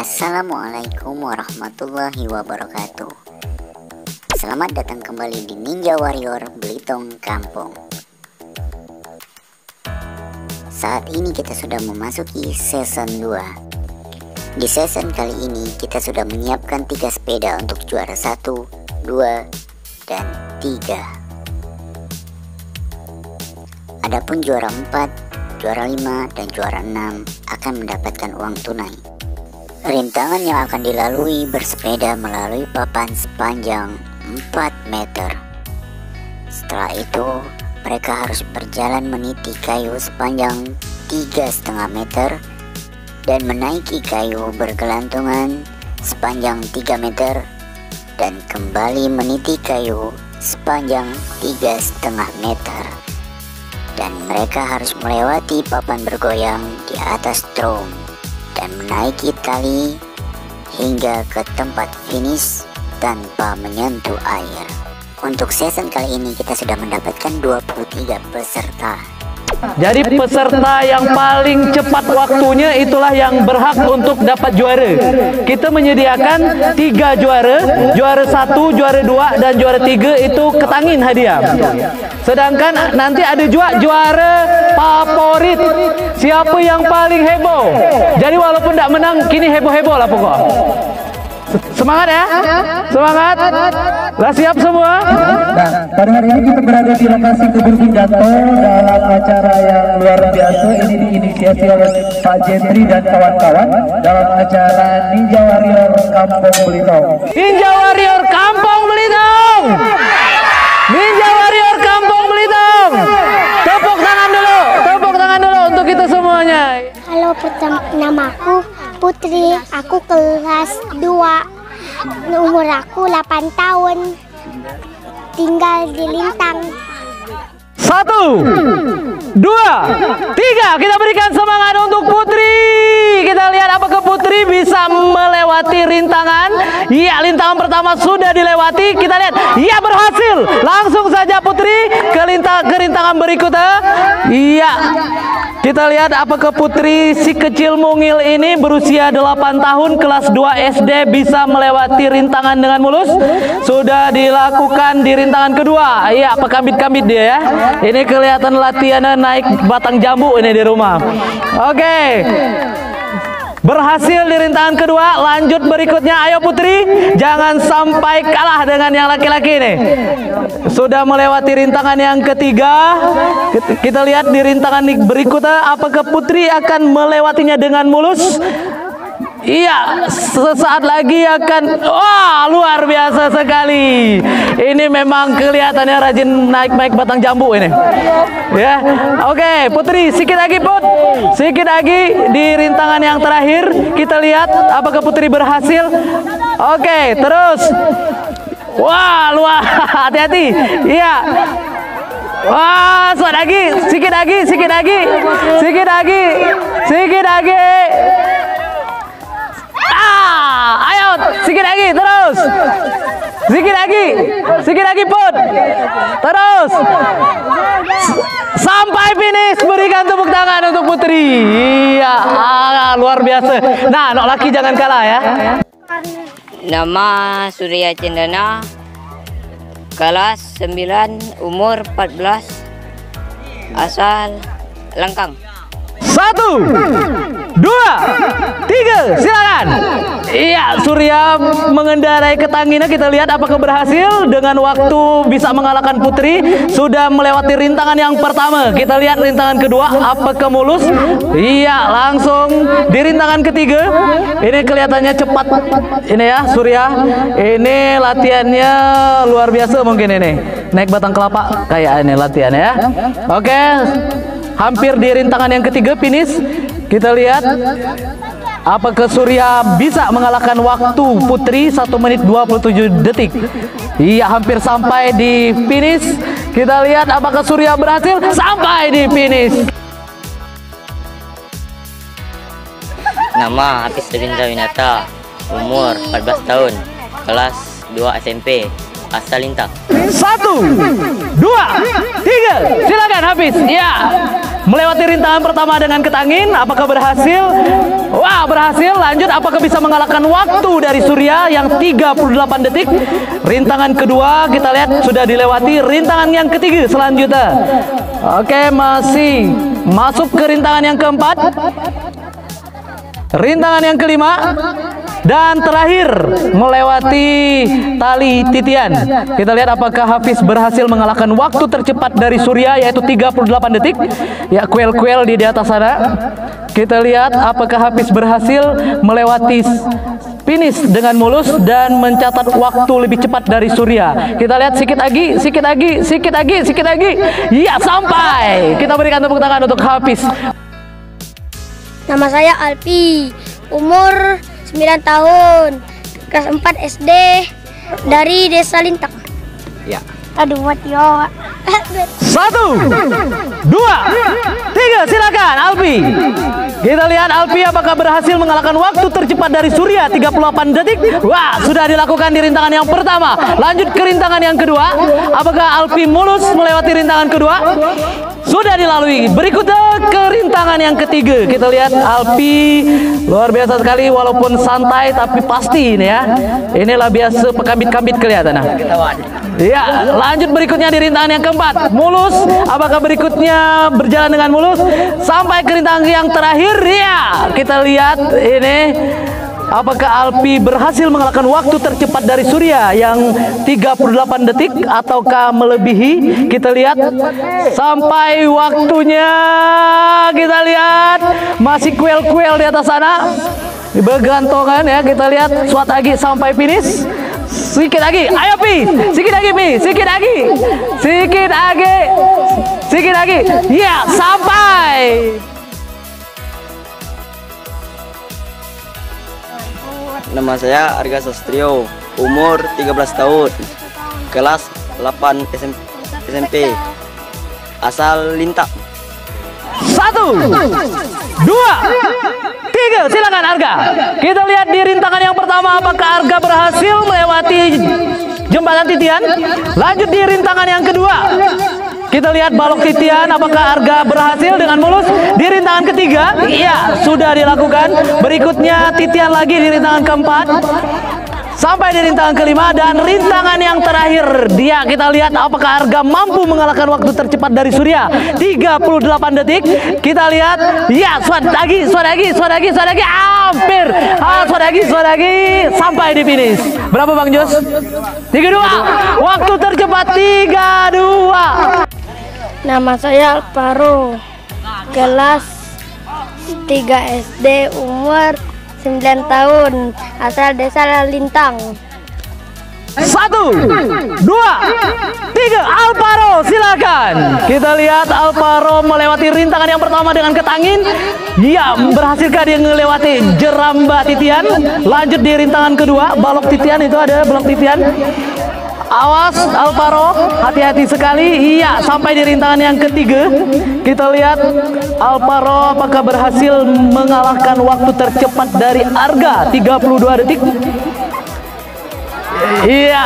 Assalamualaikum warahmatullahi wabarakatuh. Selamat datang kembali di Ninja Warrior Belitung Kampung. Saat ini kita sudah memasuki season 2. Di season kali ini kita sudah menyiapkan 3 sepeda untuk juara 1, 2, dan 3. Adapun juara 4, juara 5, dan juara 6 akan mendapatkan uang tunai. Rintangan yang akan dilalui bersepeda melalui papan sepanjang 4 meter. Setelah itu, mereka harus berjalan meniti kayu sepanjang 3,5 meter dan menaiki kayu bergelantungan sepanjang 3 meter dan kembali meniti kayu sepanjang 3,5 meter. Dan mereka harus melewati papan bergoyang di atas drum dan menaiki tali hingga ke tempat finish tanpa menyentuh air. Untuk season kali ini kita sudah mendapatkan 23 peserta. Jadi peserta yang paling cepat waktunya itulah yang berhak untuk dapat juara. Kita menyediakan 3 juara, juara 1, juara 2, dan juara 3 itu ketangin hadiah. Sedangkan nanti ada juga juara favorit. Siapa yang paling heboh. Jadi walaupun tidak menang, kini heboh-heboh lah pokok. Semangat ya, semangat. Lah siap semua. Nah, pada hari ini kita berada di lokasi Kebun Kinjanto dalam acara yang luar biasa. Ini diinisiasi oleh Pak Jentri dan kawan-kawan dalam acara Ninja Warrior Kampung Belitung. Ninja Warrior Kampung Belitung. Ninja Warrior Kampung Belitung. Tepuk tangan dulu untuk kita semuanya. Halo, nama aku Putri, aku kelas 2, umur aku 8 tahun, tinggal di Lintang. 1, 2, 3, kita berikan semangat untuk Putri. Kita lihat apakah Putri bisa melewati rintangan. Ya, rintangan pertama sudah dilewati. Kita lihat, ya berhasil. Langsung saja Putri ke rintangan berikutnya. Iya, kita lihat apakah Putri si kecil mungil ini berusia 8 tahun kelas 2 SD bisa melewati rintangan dengan mulus. Sudah dilakukan di rintangan kedua. Iya, pekambit-kambit dia ya. Ini kelihatan latihannya naik batang jambu ini di rumah. Oke. Berhasil di rintangan kedua, lanjut berikutnya. Ayo Putri, jangan sampai kalah dengan yang laki-laki ini. Sudah melewati rintangan yang ketiga. Kita lihat di rintangan berikutnya, apakah Putri akan melewatinya dengan mulus? Iya, sesaat lagi akan. Wah, luar biasa sekali. Ini memang kelihatannya rajin naik batang jambu ini. Ya, oke, Putri, sedikit lagi Put, sedikit lagi di rintangan yang terakhir. Kita lihat apakah Putri berhasil. Oke, terus. Wah, luar, hati-hati. Iya. Wah, sedikit lagi. Ayo, sedikit lagi, terus. Sedikit lagi Put. Terus. Sampai finish, berikan tepuk tangan untuk Putri. Iya, luar biasa. Nah, anak laki jangan kalah ya. Nama Surya Cendana, kelas 9, umur 14, asal Langkang. 1, 2, 3, silakan. Iya, Surya mengendarai ketanginnya. Kita lihat apakah berhasil dengan waktu bisa mengalahkan Putri. Sudah melewati rintangan yang pertama. Kita lihat rintangan kedua, apakah mulus. Iya, langsung di rintangan ketiga. Ini kelihatannya cepat. Ini ya, Surya. Ini latihannya luar biasa mungkin ini. Naik batang kelapa kayak ini latihannya ya. Oke. Hampir di rintangan yang ketiga finish. Kita lihat apakah Surya bisa mengalahkan waktu Putri 1 menit 27 detik. Iya, hampir sampai di finish. Kita lihat apakah Surya berhasil sampai di finish. Nama Hafiz Rindra Winata, umur 14 tahun, kelas 2 SMP, asal Lintang. 1, 2, 3, silakan Hafiz. Ya, melewati rintangan pertama dengan ketangin. Apakah berhasil? Wah, berhasil. Lanjut, apakah bisa mengalahkan waktu dari Surya yang 38 detik? Rintangan kedua kita lihat sudah dilewati. Rintangan yang ketiga selanjutnya. Oke, masih masuk ke rintangan yang keempat. Rintangan yang kelima. Dan terakhir melewati tali titian. Kita lihat apakah Hafiz berhasil mengalahkan waktu tercepat dari Surya yaitu 38 detik. Ya, kuel-kuel di atas sana. Kita lihat apakah Hafiz berhasil melewati finish dengan mulus dan mencatat waktu lebih cepat dari Surya. Kita lihat sedikit lagi, sedikit lagi, sedikit lagi, sedikit lagi. Ya, sampai. Kita berikan tepuk tangan untuk Hafiz. Nama saya Alpi, umur 9 tahun, kelas 4 SD, dari Desa Lintang. Ya. Aduh, what yo. 1, 2, 3, silakan Alpi. Kita lihat Alpi apakah berhasil mengalahkan waktu tercepat dari Surya 38 detik. Wah, sudah dilakukan di rintangan yang pertama. Lanjut ke rintangan yang kedua. Apakah Alpi mulus melewati rintangan kedua? Sudah dilalui. Berikutnya ke rintangan yang ketiga. Kita lihat Alpi luar biasa sekali, walaupun santai tapi pasti ini ya. Inilah biasa pekambit-kambit kelihatan. Ya, lanjut berikutnya di rintangan yang keempat. Mulus. Apakah berikutnya berjalan dengan mulus sampai ke rintangan yang terakhir? Ya, kita lihat ini. Apakah Alpi berhasil mengalahkan waktu tercepat dari Surya yang 38 detik ataukah melebihi? Kita lihat sampai waktunya. Kita lihat masih kuel-kuel di atas sana bergantongan ya. Kita lihat suat lagi sampai finish. Sedikit lagi, ayo Pi, sedikit lagi Pi, sedikit lagi, sedikit lagi, sedikit lagi. Ya, sampai. Nama saya Arga Sastrio, umur 13 tahun, kelas 8 SMP, asal Lintang. 1, 2, 3, silakan Arga. Kita lihat di rintangan yang pertama apakah Arga berhasil melewati jembatan titian. Lanjut di rintangan yang kedua. Kita lihat balok titian apakah Arga berhasil dengan mulus. Di rintangan ketiga, iya sudah dilakukan. Berikutnya titian lagi di rintangan keempat. Sampai di rintangan kelima dan rintangan yang terakhir. Dia kita lihat apakah Arga mampu mengalahkan waktu tercepat dari Surya 38 detik. Kita lihat, ya suat lagi, hampir. Suat lagi sampai di finish. Berapa Bang Jos? 32. Waktu tercepat 32. Nama saya Alvaro, kelas 3 SD, umur 9 tahun, asal Desa Lintang. 1, 2, 3, Alvaro silakan. Kita lihat Alvaro melewati rintangan yang pertama dengan ketangin. Ya, berhasilkah dia melewati jeramba titian? Lanjut di rintangan kedua, balok titian itu ada balok titian. Awas Alvaro, hati-hati sekali. Iya, sampai di rintangan yang ketiga. Kita lihat Alvaro apakah berhasil mengalahkan waktu tercepat dari Arga 32 detik. Iya,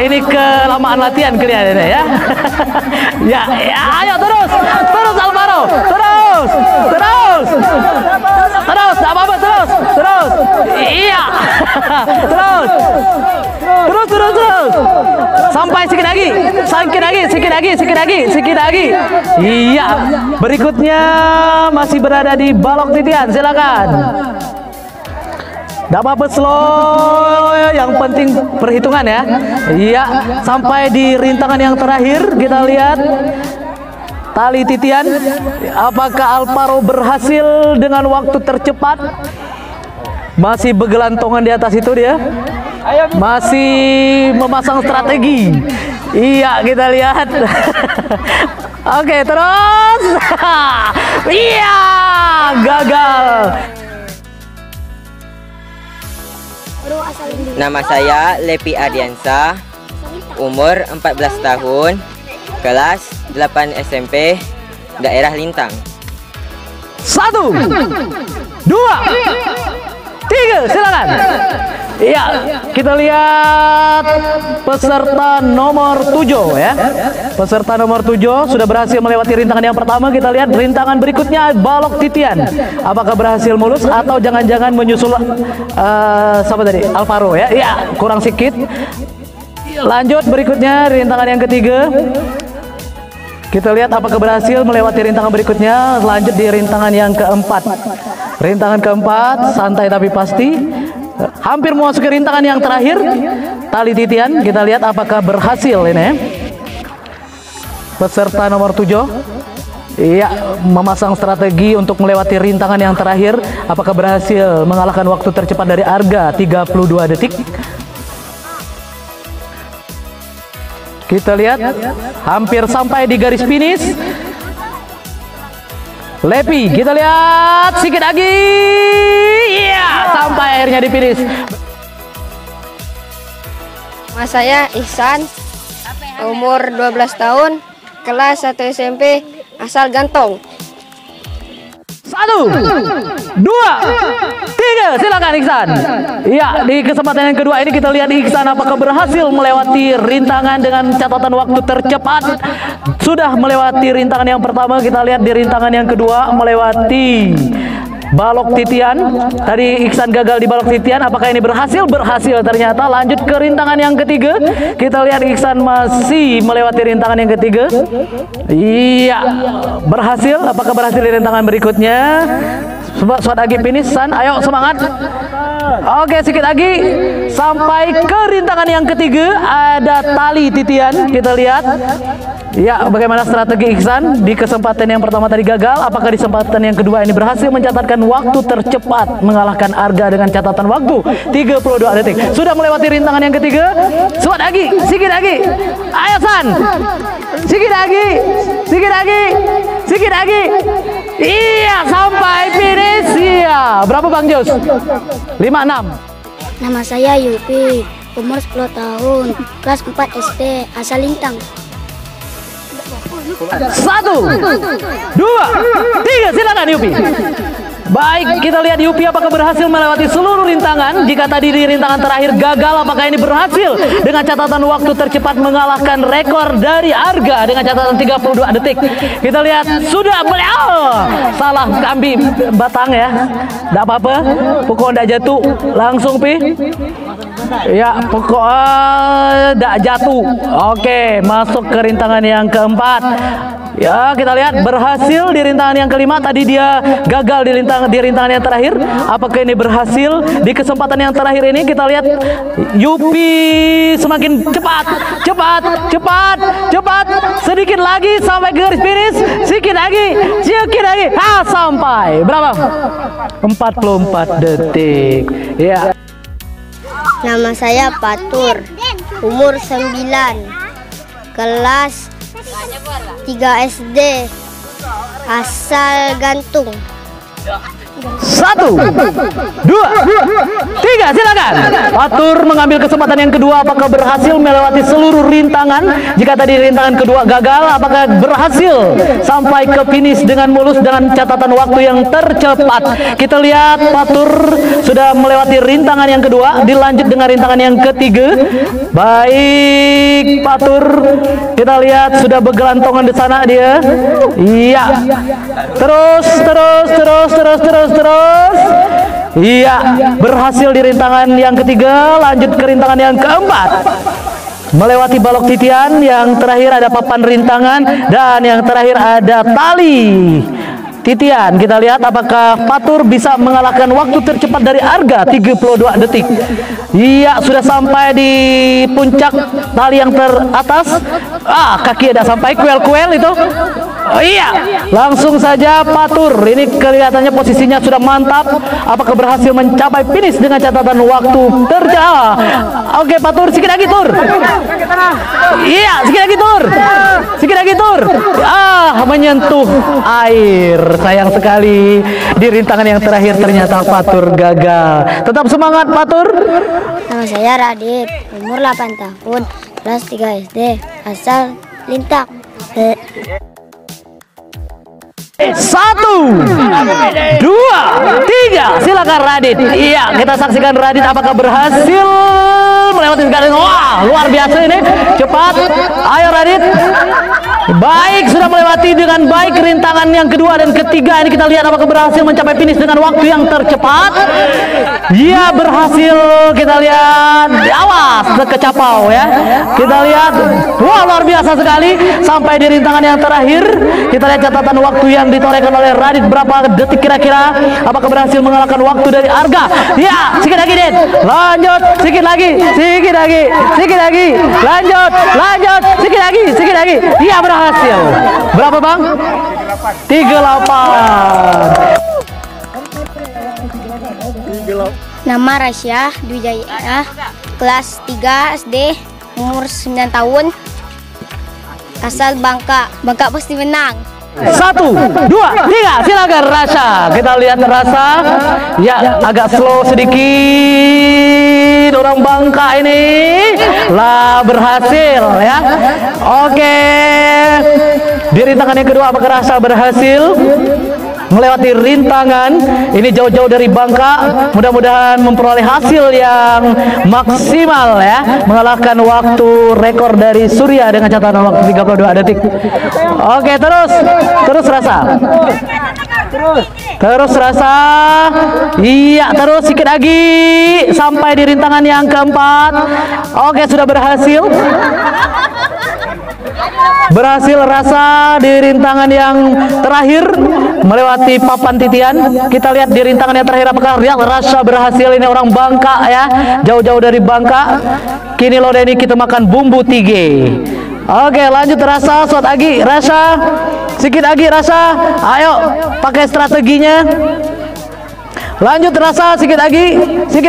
ini kelamaan latihan kalian ya. Ya, ayo terus Alvaro, terus, apa-apa terus. Iya, terus. Sampai sedikit lagi. Iya, berikutnya masih berada di balok titian, silakan. Gak apa-apa slow, yang penting perhitungan ya. Iya, sampai di rintangan yang terakhir kita lihat tali titian. Apakah Alvaro berhasil dengan waktu tercepat? Masih bergelantongan di atas itu dia. Masih memasang strategi. Iya, kita lihat. Oke, terus. Iya, gagal. Nama saya Lepi Ardiansa, umur 14 tahun, kelas 8 SMP, daerah Lintang. 1, 2, 3, silakan. Iya, kita lihat peserta nomor 7 ya. Peserta nomor 7 sudah berhasil melewati rintangan yang pertama. Kita lihat rintangan berikutnya balok titian. Apakah berhasil mulus atau jangan-jangan menyusul siapa tadi? Alvaro ya. Iya, kurang sedikit. Lanjut berikutnya rintangan yang ketiga. Kita lihat apakah berhasil melewati rintangan berikutnya. Lanjut di rintangan yang keempat. Rintangan keempat santai tapi pasti. Hampir memasuki rintangan yang terakhir, tali titian. Kita lihat apakah berhasil ini. Peserta nomor 7, iya, memasang strategi untuk melewati rintangan yang terakhir. Apakah berhasil mengalahkan waktu tercepat dari Arga 32 detik? Kita lihat, hampir sampai di garis finish. Lepi, kita lihat sedikit lagi. Iya, sampai akhirnya di finish. Nama saya Ihsan, umur 12 tahun, kelas 1 SMP, asal Gantong. 1, 2, 3, silakan Ihsan. Iya, di kesempatan yang kedua ini kita lihat Ihsan apakah berhasil melewati rintangan dengan catatan waktu tercepat. Sudah melewati rintangan yang pertama, kita lihat di rintangan yang kedua melewati balok titian. Tadi Ihsan gagal di balok titian. Apakah ini berhasil? Berhasil ternyata. Lanjut ke rintangan yang ketiga. Kita lihat Ihsan masih melewati rintangan yang ketiga. Iya, berhasil. Apakah berhasil di rintangan berikutnya? Suat lagi finish, San. Ayo semangat. Oke, sedikit lagi sampai ke rintangan yang ketiga. Ada tali titian. Kita lihat. Ya, bagaimana strategi Ihsan di kesempatan yang pertama tadi gagal. Apakah di kesempatan yang kedua ini berhasil mencatatkan waktu tercepat mengalahkan Arga dengan catatan waktu 32 detik. Sudah melewati rintangan yang ketiga. Suat lagi, sedikit lagi. Ayo San. Sedikit lagi. Sedikit lagi. Sedikit lagi. Iya, sampai finish. Iya. Berapa Bang Jos? 56. Nama saya Yupi, umur 10 tahun, kelas 4 SD, asal Lintang. 1, 2, 3, silakan Yupi. Baik, kita lihat Yupi apakah berhasil melewati seluruh rintangan. Jika tadi di rintangan terakhir gagal, apakah ini berhasil dengan catatan waktu tercepat mengalahkan rekor dari Arga dengan catatan 32 detik. Kita lihat sudah salah ambil batang ya. Tidak apa-apa, pokok tidak jatuh langsung Pi. Ya, pokok tidak jatuh. Oke, masuk ke rintangan yang keempat. Ya, kita lihat berhasil di rintangan yang kelima. Tadi dia gagal di rintangan yang terakhir. Apakah ini berhasil di kesempatan yang terakhir ini? Kita lihat Yupi semakin cepat. Sedikit lagi sampai garis finish. Sedikit lagi. Sampai berapa? 44 detik. Ya. Nama saya Patur, umur 9, kelas 3 SD, asal Gantung. 1, 2, 3, silakan. Patur mengambil kesempatan yang kedua. Apakah berhasil melewati seluruh rintangan? Jika tadi rintangan kedua gagal, apakah berhasil sampai ke finish dengan mulus dengan catatan waktu yang tercepat? Kita lihat Patur sudah melewati rintangan yang kedua. Dilanjut dengan rintangan yang ketiga. Baik, Patur. Kita lihat sudah bergelantongan di sana dia. Iya. Terus. Iya, berhasil di rintangan yang ketiga. Lanjut ke rintangan yang keempat. Melewati balok titian. Yang terakhir ada papan rintangan. Dan yang terakhir ada tali titian. Kita lihat apakah Patur bisa mengalahkan waktu tercepat dari Arga 32 detik. Iya, sudah sampai di puncak tali yang teratas. Kaki ada sampai kuel-kuel itu. Oh iya, langsung saja Patur. Ini kelihatannya posisinya sudah mantap. Apakah berhasil mencapai finish dengan catatan waktu tercepat? Oke, Patur, sedikit lagi Tur. Iya, sedikit lagi Tur. Menyentuh air. Sayang sekali di rintangan yang terakhir ternyata Patur gagal. Tetap semangat Patur. Nama saya Radit, umur 8 tahun, kelas 3 SD, asal Lintang. 1, 2, 3, silakan Radit. Iya, kita saksikan Radit apakah berhasil melewati garis. Wah, luar biasa ini, cepat. Ayo Radit. Baik, sudah melewati dengan baik rintangan yang kedua dan ketiga. Ini kita lihat apakah berhasil mencapai finish dengan waktu yang tercepat. Iya, berhasil. Kita lihat, awas kecapau ya. Kita lihat, wah luar biasa sekali sampai di rintangan yang terakhir. Kita lihat catatan waktu yang ditorehkan oleh Radit berapa detik kira-kira. Apakah berhasil mengalahkan waktu dari Arga? Ya, sedikit lagi Dit. Lanjut, sedikit lagi, sedikit lagi, sedikit lagi. Lanjut, lanjut, sedikit lagi, sedikit lagi. Iya berhasil. Berapa Bang? 38. Nama Rasya Dwi Jaya, kelas 3 SD, umur 9 tahun, asal Bangka. Bangka pasti menang. 1, 2, 3, silakan Rasya. Kita lihat Rasya, ya agak slow sedikit. Orang Bangka ini lah berhasil ya. Oke, di rintangan yang kedua apakah Rasya berhasil melewati rintangan ini jauh-jauh dari Bangka? Mudah-mudahan memperoleh hasil yang maksimal ya, mengalahkan waktu rekor dari Surya dengan catatan waktu 32 detik. Oke, terus Rasya. Terus Rasya. Iya, terus sedikit lagi sampai di rintangan yang keempat. Oke, sudah berhasil. Berhasil Rasya di rintangan yang terakhir melewati papan titian. Kita lihat di rintangan yang terakhir apakah Rasya berhasil. Ini orang Bangka ya, jauh-jauh dari Bangka. Kini lo ini kita makan bumbu tige. Oke, lanjut Rasya, suat lagi Rasya, sedikit lagi Rasya. Ayo pakai strateginya. Lanjut Rasya, sedikit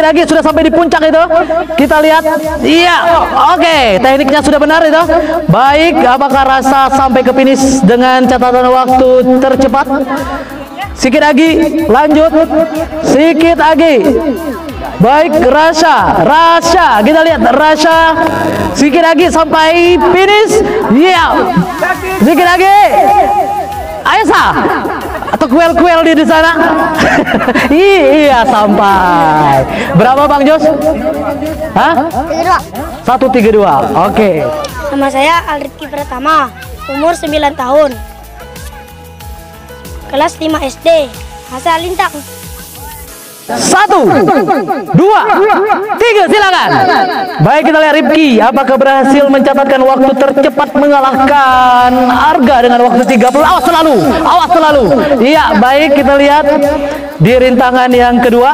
lagi, sudah sampai di puncak itu. Kita lihat, iya, oke, tekniknya sudah benar itu. Baik, apakah Rasya sampai ke finish dengan catatan waktu tercepat? Sedikit lagi, lanjut, sedikit lagi. Baik, Rasya, kita lihat Rasya, sedikit lagi sampai finish. Iya, sedikit lagi. Ayo atau kuel-kuel di sana. Iya, sampai. Berapa Bang Jos? Hah? 132. Oke. Nama saya Alrifki Pratama, umur 9 tahun, kelas 5 SD, asal Lintang. 1, 2, 3, silakan. Baik, kita lihat Rifki apakah berhasil mencatatkan waktu tercepat mengalahkan Arga dengan waktu 30. Awas selalu. Iya, baik, kita lihat di rintangan yang kedua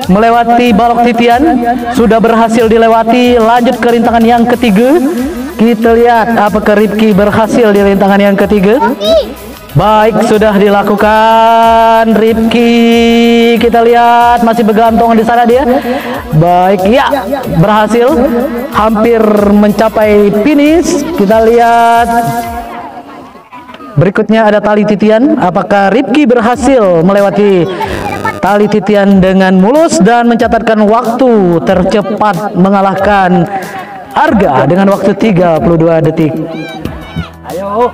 melewati balok titian sudah berhasil dilewati. Lanjut ke rintangan yang ketiga. Kita lihat apakah Rifki berhasil di rintangan yang ketiga. Baik, sudah dilakukan Rifki. Kita lihat masih bergantung di sana dia. Baik, ya, berhasil hampir mencapai finish. Kita lihat berikutnya ada tali titian. Apakah Rifki berhasil melewati tali titian dengan mulus dan mencatatkan waktu tercepat mengalahkan Arga dengan waktu 32 detik. Ayo.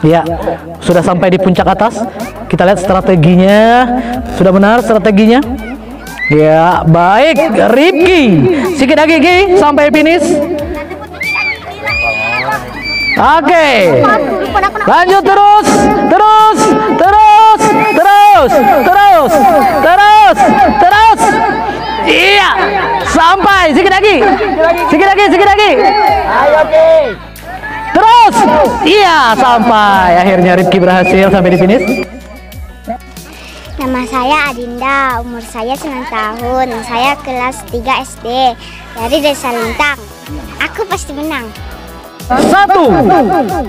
Ya, sudah sampai di puncak atas. Kita lihat strateginya. Sudah benar strateginya. Ya, baik Rifki. Sedikit lagi sampai finish. Oke. Lanjut terus. Iya, sampai sedikit lagi. Ayo, oke. Terus, iya, sampai akhirnya Rifki berhasil sampai di finish. Nama saya Adinda, umur saya 9 tahun, saya kelas 3 SD dari Desa Lintang. Aku pasti menang. 1,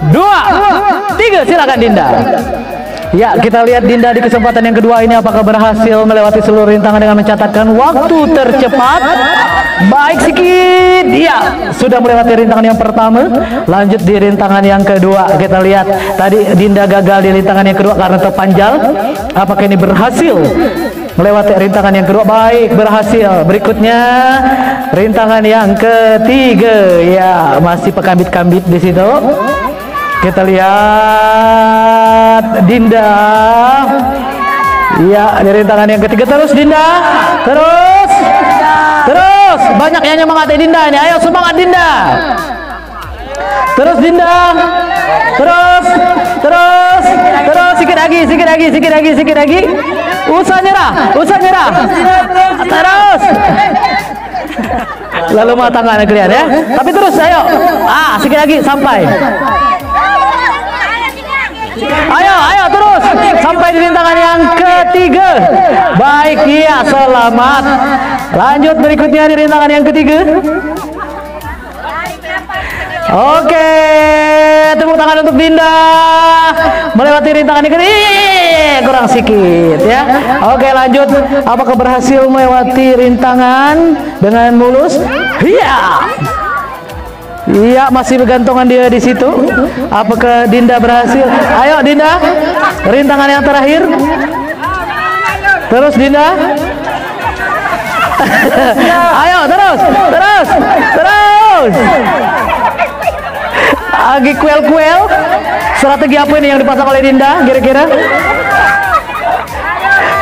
2, 3, silakan Dinda. Ya, kita lihat Dinda di kesempatan yang kedua ini apakah berhasil melewati seluruh rintangan dengan mencatatkan waktu tercepat. Baik sedikit. Ya, sudah melewati rintangan yang pertama. Lanjut di rintangan yang kedua. Kita lihat tadi Dinda gagal di rintangan yang kedua karena terpanjal. Apakah ini berhasil melewati rintangan yang kedua? Baik, berhasil. Berikutnya rintangan yang ketiga. Ya, masih pekambit-kambit di situ. Kita lihat Dinda. Iya, di rintangan yang ketiga terus Dinda. Terus. Banyak yang nyemangati Dinda ini. Ayo semangat Dinda. Terus Dinda. Terus. Sikit lagi. Usah nyerah. Terus. Lalu mata tangannya kalian ya. Tapi terus ayo. Sikit lagi sampai. Ayo terus sampai di rintangan yang ketiga. Baik, iya, selamat. Lanjut berikutnya di rintangan yang ketiga. Oke, tepuk tangan untuk Dinda melewati rintangan yang ketiga. Kurang sedikit ya. Oke, lanjut. Apakah berhasil melewati rintangan dengan mulus? Iya, masih bergantungan dia di situ. Apakah Dinda berhasil? Ayo Dinda, rintangan yang terakhir. Terus Dinda. Ayo terus. Lagi kuel. Strategi apa ini yang dipasang oleh Dinda kira-kira?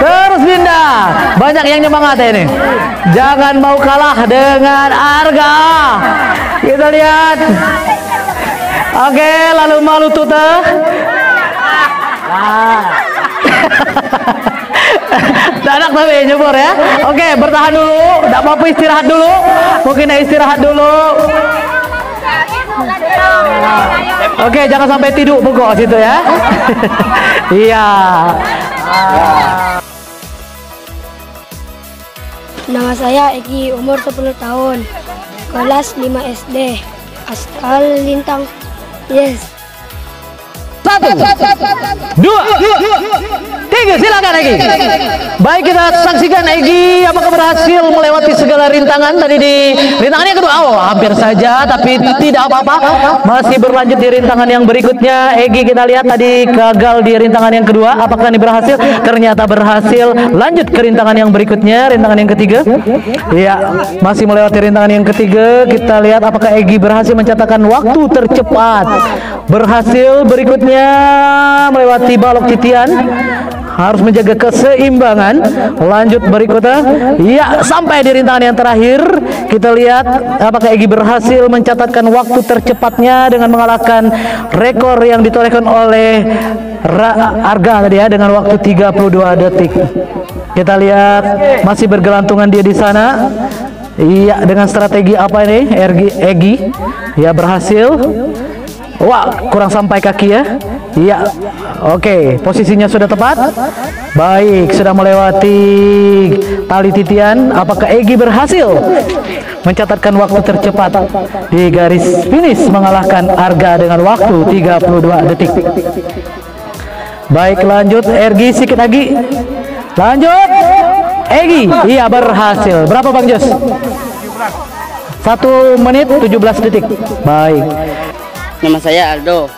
Terus Dinda, banyak yang nyemangat ini. Jangan mau kalah dengan Arga. Kita lihat. Oke, lalu malu tuta. Danak tapi nyebur ya. Oke, bertahan dulu. Tidak apa-apa, istirahat dulu. Mungkin istirahat dulu. Oke, jangan sampai tidur pokok situ ya. Iya. Nama saya Egi, umur 10 tahun, kelas 5 SD, asal Lintang. Yes. 1, 2, 3, silakan Egi. Baik, kita saksikan Egi apakah berhasil melewati segala rintangan tadi di rintangan yang kedua. Hampir saja, tapi tidak apa-apa. Masih berlanjut di rintangan yang berikutnya. Egi kita lihat tadi gagal di rintangan yang kedua. Apakah ini berhasil? Ternyata berhasil. Lanjut ke rintangan yang berikutnya, rintangan yang ketiga. Iya, masih melewati rintangan yang ketiga. Kita lihat apakah Egi berhasil mencatatkan waktu tercepat. Berhasil. Berikutnya melewati balok titian, harus menjaga keseimbangan. Lanjut berikutnya, ya, sampai di rintangan yang terakhir. Kita lihat apakah Egi berhasil mencatatkan waktu tercepatnya dengan mengalahkan rekor yang ditorehkan oleh Arga tadi ya, dengan waktu 32 detik. Kita lihat masih bergelantungan dia di sana. Iya, dengan strategi apa ini Egi? Ya, berhasil. Wah, kurang sampai kaki ya. Iya. Oke, posisinya sudah tepat. Baik, sudah melewati tali titian. Apakah Egi berhasil mencatatkan waktu tercepat di garis finish mengalahkan Arga dengan waktu 32 detik. Baik, lanjut Egi, sedikit lagi. Lanjut Egi. Iya, berhasil. Berapa Bang Jos? 1 menit 17 detik. Baik. Nama saya Aldo,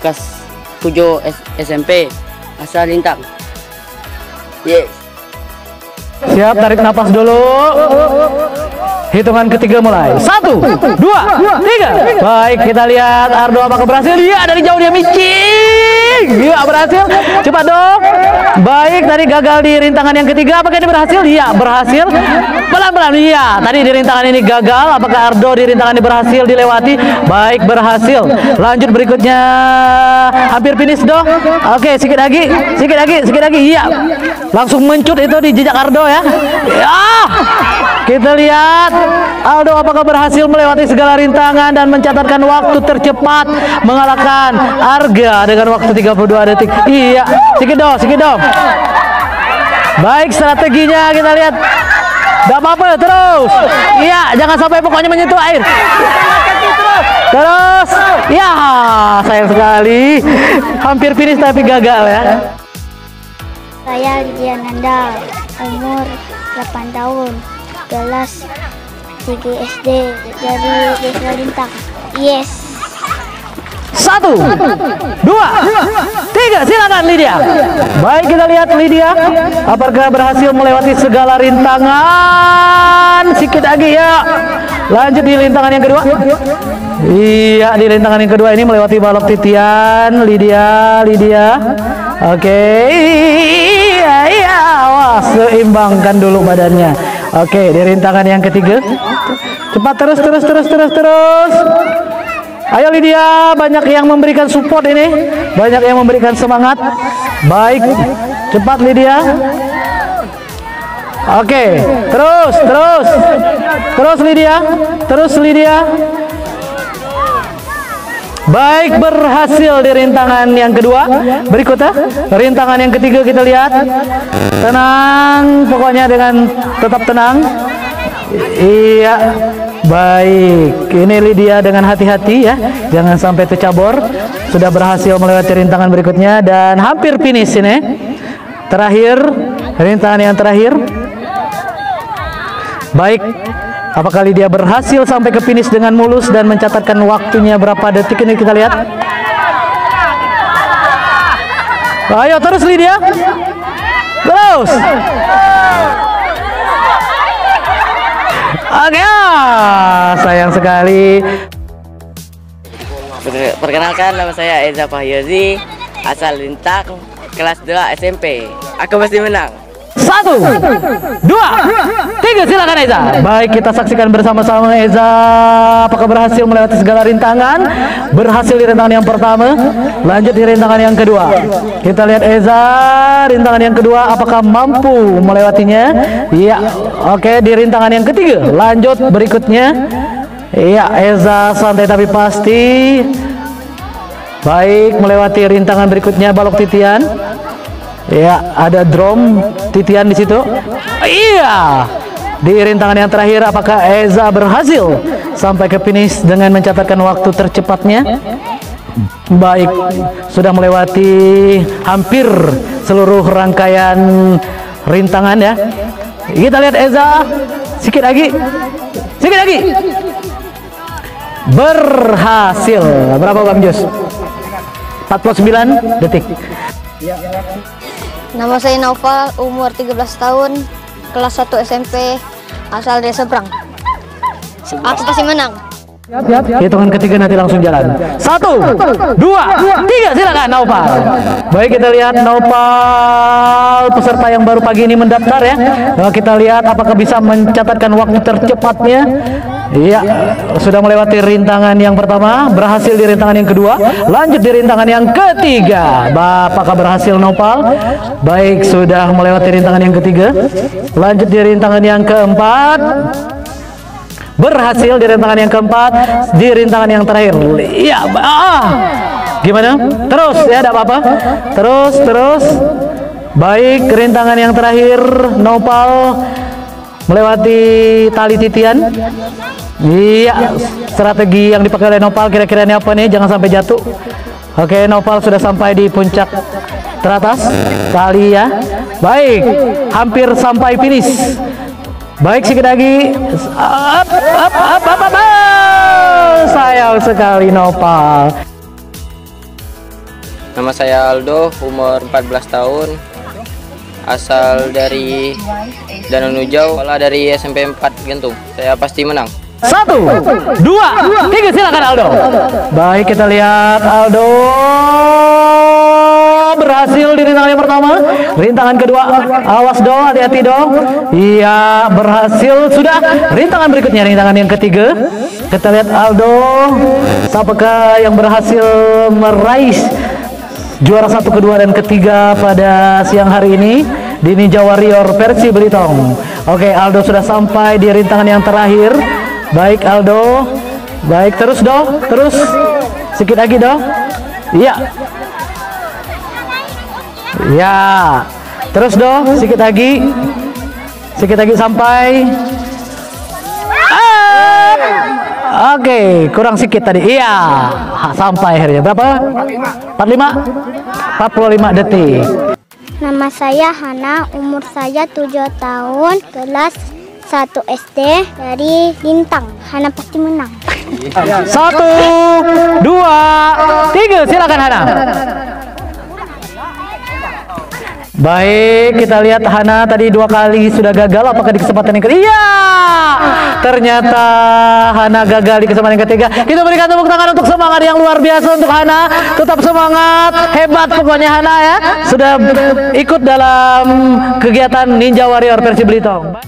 kelas 7 SMP, asal Lintang. Yes. Siap, tarik nafas dulu. Hitungan ketiga mulai. 1, 2, 3. Baik, kita lihat Ardo apakah berhasil? Iya, dari jauh dia micing. Iya, berhasil. Cepat dong. Baik, tadi gagal di rintangan yang ketiga. Apakah ini berhasil? Iya, berhasil. Pelan-pelan. Iya, tadi di rintangan ini gagal. Apakah Ardo di rintangan ini berhasil dilewati? Baik, berhasil. Lanjut berikutnya. Hampir finish dong. Oke, sedikit lagi. Iya. Langsung mencut itu di jejak Ardo ya. Ya. Kita lihat Aldo apakah berhasil melewati segala rintangan dan mencatatkan waktu tercepat mengalahkan Arga dengan waktu 32 detik. Iya, sedikit dong. Baik, strateginya kita lihat. Gak apa-apa, terus. Iya, jangan sampai pokoknya menyentuh air. Terus. Ya, sayang sekali. Hampir finish tapi gagal ya. Saya Lydia Nanda, umur 8 tahun, kelas 3 SD, dari Desa Lintang. Yes. 1, 1, 2, 3, silakan Lydia. Baik, kita lihat Lydia apakah berhasil melewati segala rintangan. Sikit lagi ya. Lanjut di rintangan yang kedua. Iya, di rintangan yang kedua ini melewati balok titian. Lydia. Oke. Iya. Wah, seimbangkan dulu badannya. Oke, di rintangan yang ketiga. Cepat terus. Ayo Lydia, banyak yang memberikan support ini, banyak yang memberikan semangat. Baik, cepat Lydia. Oke, terus Lydia. Baik, berhasil di rintangan yang kedua. Berikutnya, rintangan yang ketiga kita lihat. Tenang, pokoknya dengan tetap tenang. Iya. Baik, ini Lydia dengan hati-hati ya, jangan sampai tercabur. Sudah berhasil melewati rintangan berikutnya dan hampir finish ini. Terakhir, rintangan yang terakhir. Baik, apakah Lydia berhasil sampai ke finish dengan mulus dan mencatatkan waktunya berapa detik ini kita lihat. Ayo terus Lydia. Terus. Oke, sayang sekali. Perkenalkan, nama saya Eza Fahyozi, asal Lintang, kelas 2 SMP. Aku pasti menang. 1, 2, 3, silakan Eza. Baik, kita saksikan bersama-sama Eza apakah berhasil melewati segala rintangan. Berhasil di rintangan yang pertama, lanjut di rintangan yang kedua. Kita lihat Eza rintangan yang kedua apakah mampu melewatinya. Iya. Oke, di rintangan yang ketiga, lanjut berikutnya. Iya, Eza santai tapi pasti. Baik, melewati rintangan berikutnya balok titian. Ya, ada drum titian di situ. Iya. Di rintangan yang terakhir apakah Eza berhasil sampai ke finish dengan mencatatkan waktu tercepatnya? Baik, sudah melewati hampir seluruh rangkaian rintangan ya. Kita lihat Eza sedikit lagi. Berhasil. Berapa Bang Jos? 49 detik. Nama saya Naufal, umur 13 tahun, kelas 1 SMP, asal desa Seberang. Aku pasti menang. Hitungan ketiga nanti langsung jalan. 1, 2, 3, silakan Naufal. Baik, kita lihat Naufal peserta yang baru pagi ini mendaftar ya. Nah, kita lihat apakah bisa mencatatkan waktu tercepatnya. Iya, sudah melewati rintangan yang pertama, berhasil di rintangan yang kedua, lanjut di rintangan yang ketiga. Apakah berhasil Naufal? Baik, sudah melewati rintangan yang ketiga, lanjut di rintangan yang keempat. Berhasil di rintangan yang keempat, di rintangan yang terakhir. Iya, gimana? Terus ya, tidak apa-apa. Terus. Baik, rintangan yang terakhir, Naufal melewati tali titian. Iya, strategi yang dipakai oleh Naufal kira-kira ini apa nih? Jangan sampai jatuh. Oke, Naufal sudah sampai di puncak teratas tali ya. Baik, hampir sampai finish. Baik, sedikit lagi. Up. Sayang sekali Naufal. Nama saya Aldo, umur 14 tahun, asal dari Danau Nujau, sekolah dari SMP 4 Gentung. Saya pasti menang. 1, 2, 3, silakan Aldo. Baik, kita lihat Aldo berhasil di rintangan yang pertama, rintangan kedua. Awas dong, hati-hati dong. Iya, berhasil sudah. Rintangan berikutnya, rintangan yang ketiga. Kita lihat Aldo, apakah yang berhasil meraih juara 1, kedua, dan ketiga pada siang hari ini di Ninja Warrior versi Belitung. Oke, Aldo sudah sampai di rintangan yang terakhir. Baik Aldo, baik terus dong, terus sedikit lagi dong. Iya, ya, terus dong, sedikit lagi sampai. Oke, kurang sedikit tadi. Iya, sampai akhirnya. Berapa? 45 detik. Nama saya Hana, umur saya 7 tahun, kelas 1 SD dari Lintang. Hana pasti menang. 1, 2, 3, silakan Hana. Baik, kita lihat Hana tadi 2 kali sudah gagal. Apakah di kesempatan yang ketiga? Iya, ternyata Hana gagal di kesempatan yang ketiga. Kita berikan tepuk tangan untuk semangat yang luar biasa untuk Hana. Tetap semangat, hebat pokoknya Hana ya. Sudah ikut dalam kegiatan Ninja Warrior versi Belitung.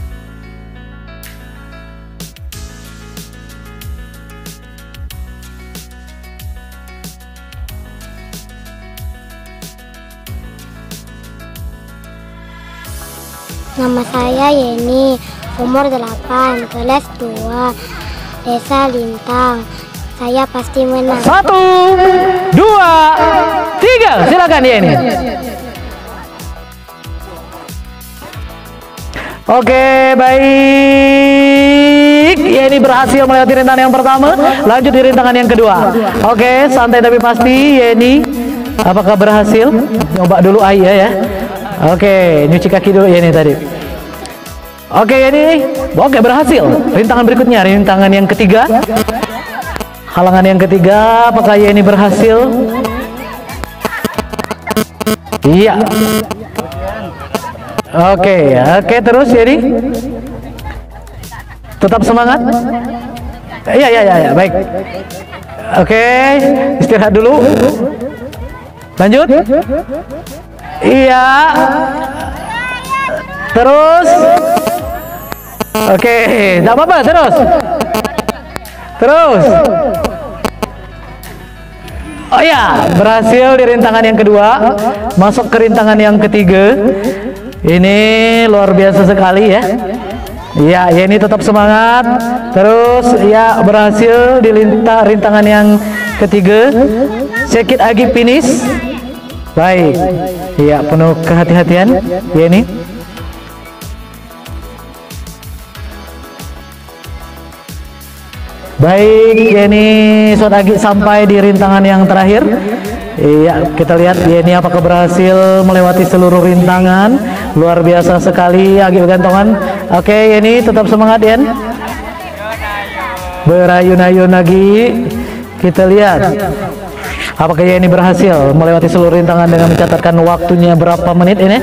Nama saya Yeni, umur 8, kelas 2, Desa Lintang. Saya pasti menang. 1, 2, 3, silakan Yeni. Oke, baik. Yeni berhasil melewati rintangan yang pertama, lanjut di rintangan yang kedua. Oke, santai tapi pasti. Yeni, apakah berhasil? Coba dulu Ayah ya. Oke, nyuci kaki dulu Yeni tadi. Oke Yeni, oke berhasil. Rintangan berikutnya, rintangan yang ketiga. Halangan yang ketiga, apakah Yeni berhasil? Iya. Oke, terus Yeni. Tetap semangat. Iya, baik. Oke, istirahat dulu. Lanjut. Iya. Terus. Oke, tidak apa-apa, terus. Oh ya, berhasil di rintangan yang kedua, masuk ke rintangan yang ketiga. Ini luar biasa sekali ya. Ya, ini tetap semangat. Terus ya berhasil di rintangan yang ketiga. Sedikit lagi finish. Baik, iya penuh kehati-hatian, ya ini. Baik, ya ini sudah sampai di rintangan yang terakhir. Iya, kita lihat ya ini apakah berhasil melewati seluruh rintangan. Luar biasa sekali, Agi gantongan. Oke, ya ini tetap semangat ya. Berayun-ayun lagi. Kita lihat. Apakah ini berhasil melewati seluruh rintangan dengan mencatatkan waktunya berapa menit ini?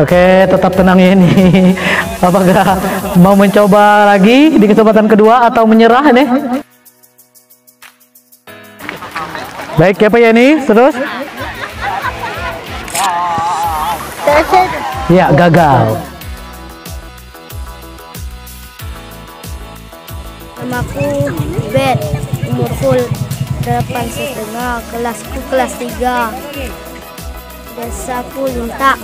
Oke, tetap tenang ini. Apakah mau mencoba lagi di kesempatan kedua atau menyerah ini? Baik, apa ya ini? Terus? Ya, gagal. Namaku Bet, umur full 8,5, kelasku kelas 3, desaku Lintang.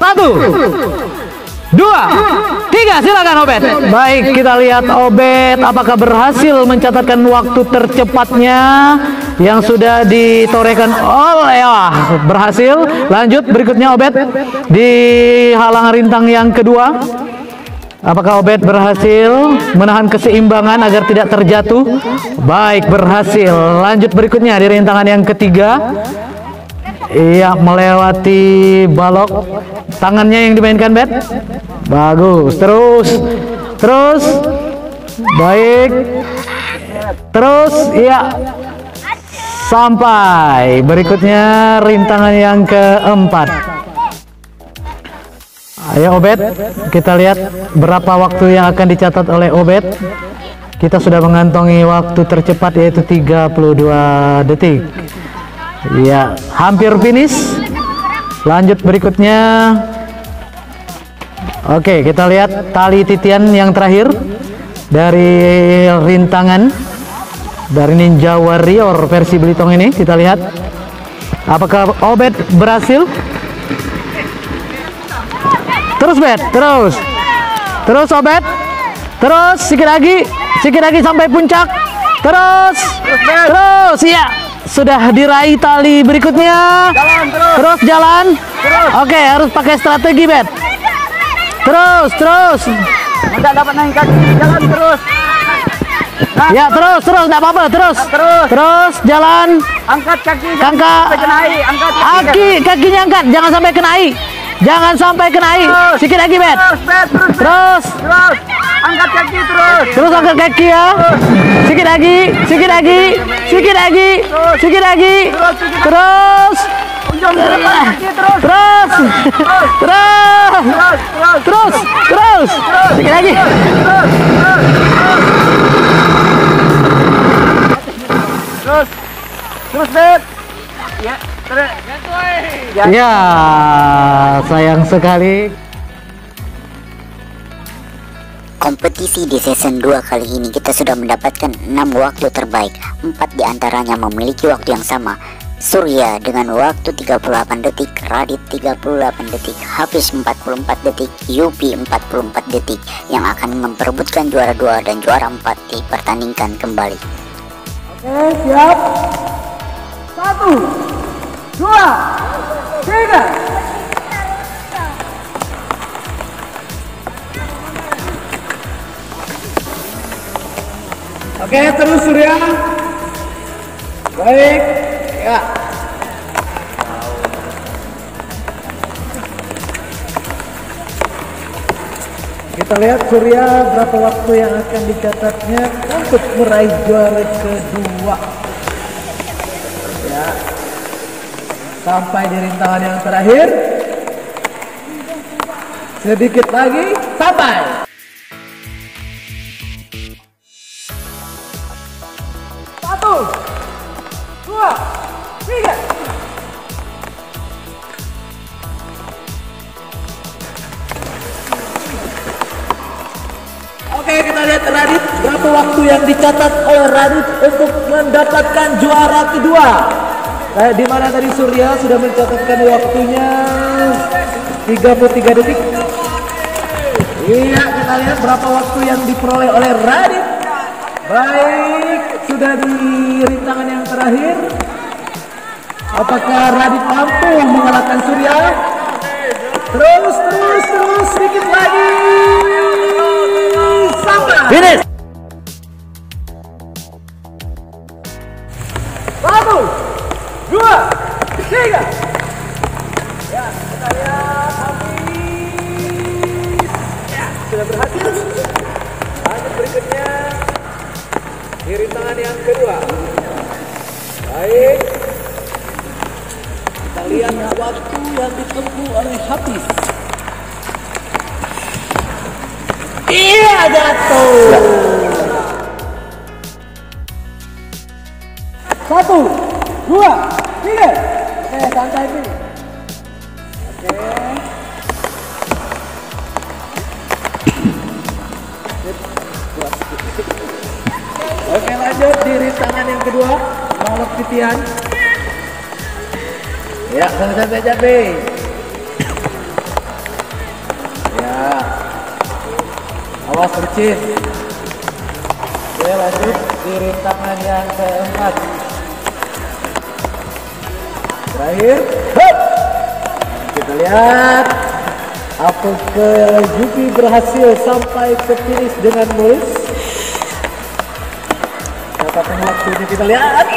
1, 2, 3, silakan Obed. Baik, kita lihat Obed apakah berhasil mencatatkan waktu tercepatnya yang sudah ditorehkan oleh berhasil. Lanjut berikutnya Obed di halangan rintang yang kedua. Apakah Obed berhasil menahan keseimbangan agar tidak terjatuh? Baik, berhasil. Lanjut berikutnya di rintangan yang ketiga. Iya, melewati balok. Tangannya yang dimainkan, Bet. Bagus. Terus. Baik. Terus, iya. Sampai berikutnya rintangan yang keempat. Ayo Obed, kita lihat berapa waktu yang akan dicatat oleh Obed. Kita sudah mengantongi waktu tercepat yaitu 32 detik. Ya, hampir finish. Lanjut berikutnya. Oke, kita lihat tali titian yang terakhir dari rintangan dari Ninja Warrior versi Belitung ini. Kita lihat apakah Obed berhasil. Terus Bet, terus Obed, terus sedikit lagi sampai puncak, terus, ya sudah diraih tali berikutnya, jalan, oke harus pakai strategi Bet, terus, Tidak dapat naik kaki, jalan terus. Nah, ya terus, tidak apa-apa, terus jalan, angkat kaki, kakinya angkat, jangan sampai kena air. Jangan sampai kena air. Sikit lagi, Bet. Terus. Angkat kaki terus. Terus angkat kaki ya. Sikit lagi, sikit lagi, sikit lagi, sikit lagi. Terus. Terus. Sikit lagi. Terus, Bet. Ya, terus. Ya, sayang sekali. Kompetisi di season 2 kali ini kita sudah mendapatkan 6 waktu terbaik. 4 diantaranya memiliki waktu yang sama. Surya dengan waktu 38 detik, Radit 38 detik, Hafiz 44 detik, Yupi 44 detik yang akan memperebutkan juara 2 dan juara 4 dipertandingkan kembali. Oke, siap. 1, 2, 3. Oke, terus Surya. Baik. Ya. Kita lihat Surya berapa waktu yang akan dicatatnya untuk meraih juara kedua. Ya. Sampai di rintangan yang terakhir. Sedikit lagi sampai. Satu, 2, 3. Oke, kita lihat Radit berapa waktu yang dicatat oleh Radit untuk mendapatkan juara kedua. Di mana tadi Surya sudah mencatatkan waktunya 33 detik. Iya, kita lihat berapa waktu yang diperoleh oleh Radit. Baik, sudah di rintangan yang terakhir. Apakah Radit mampu mengalahkan Surya? Terus, sedikit lagi. Sampai. Finish. 1, 2, 3. Ya, kita lihat Hafiz. Ya, sudah berhasil. Lanjut berikutnya di rintangan yang kedua. Baik. Kita lihat waktu yang ditempuh oleh Hafiz. Iya, jatuh. 1, 2, 3. Oke, santai nih. Oke. Oke, lanjut di rintangan yang kedua. Balok titian. Ya, santai aja, B. Ya. Awas bercin. Oke, lanjut di rintangan yang keempat. Terakhir. Hop. Kita lihat apakah Yupi berhasil sampai ke finish dengan mulus. Catatan waktunya kita lihat.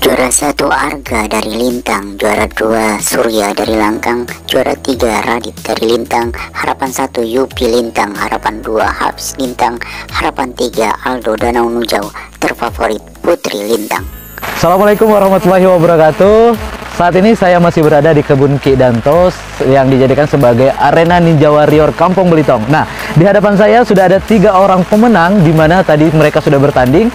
Juara 1 Arga dari Lintang, juara 2 Surya dari Langkang, juara 3 Radit dari Lintang, harapan 1 Yupi Lintang, harapan 2 Hafiz Lintang, harapan 3 Aldo Danau Nujau, terfavorit Putri Lintang. Assalamualaikum warahmatullahi wabarakatuh. Saat ini saya masih berada di kebun Ki Danto yang dijadikan sebagai arena Ninja Warrior Kampung Belitong. Nah, di hadapan saya sudah ada 3 orang pemenang, di mana tadi mereka sudah bertanding.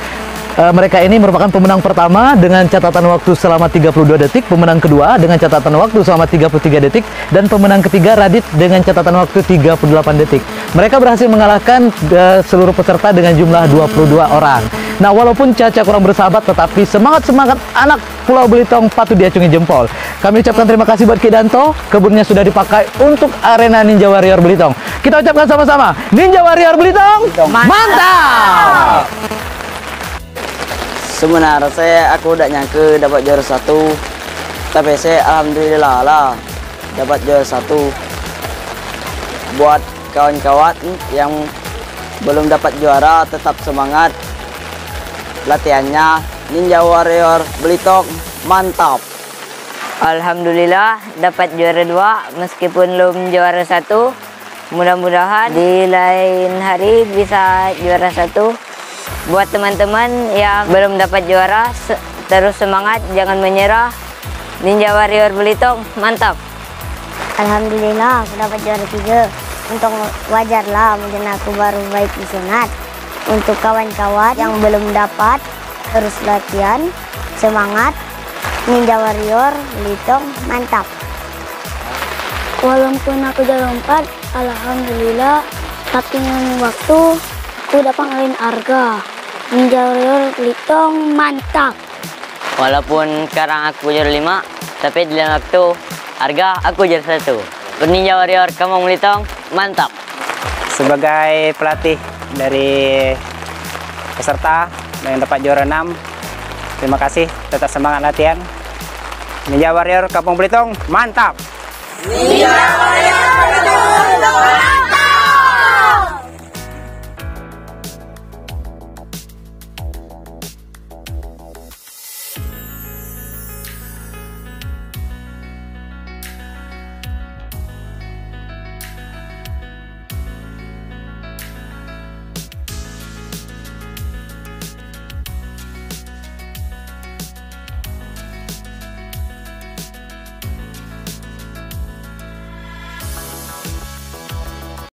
Mereka ini merupakan pemenang pertama dengan catatan waktu selama 32 detik, pemenang kedua dengan catatan waktu selama 33 detik, dan pemenang ketiga Radit dengan catatan waktu 38 detik. Mereka berhasil mengalahkan seluruh peserta dengan jumlah 22 orang. Nah, walaupun cuaca kurang bersahabat, tetapi semangat-semangat anak Pulau Belitong patut diacungi jempol. Kami ucapkan terima kasih buat Ki Danto, kebunnya sudah dipakai untuk arena Ninja Warrior Belitong. Kita ucapkan sama-sama, Ninja Warrior Belitong, mantap! Sebenarnya aku udah nyangka dapat juara 1, tapi saya alhamdulillah lah dapat juara 1. Buat kawan-kawan yang belum dapat juara, tetap semangat, latihannya Ninja Warrior Belitung mantap. Alhamdulillah dapat juara 2 meskipun belum juara 1. Mudah-mudahan di lain hari bisa juara 1. Buat teman-teman yang belum dapat juara, terus semangat, jangan menyerah. Ninja Warrior Belitung mantap. Alhamdulillah aku dapat juara 3. Untuk wajarlah mungkin aku baru baik di sunat. Untuk kawan-kawan yang belum dapat, terus latihan, semangat. Ninja Warrior Belitung mantap. Walaupun aku juara 4, alhamdulillah, tapi dengan waktu aku dapat ngalahin harga. Ninja Warrior Belitung mantap. Walaupun sekarang aku juara 5, tapi di dalam waktu harga aku juara 1. Ninja Warrior Kampung Belitung mantap. Sebagai pelatih dari peserta yang dapat juara 6, terima kasih, tetap semangat latihan. Ninja Warrior Kampung Belitung mantap. Ninja Warrior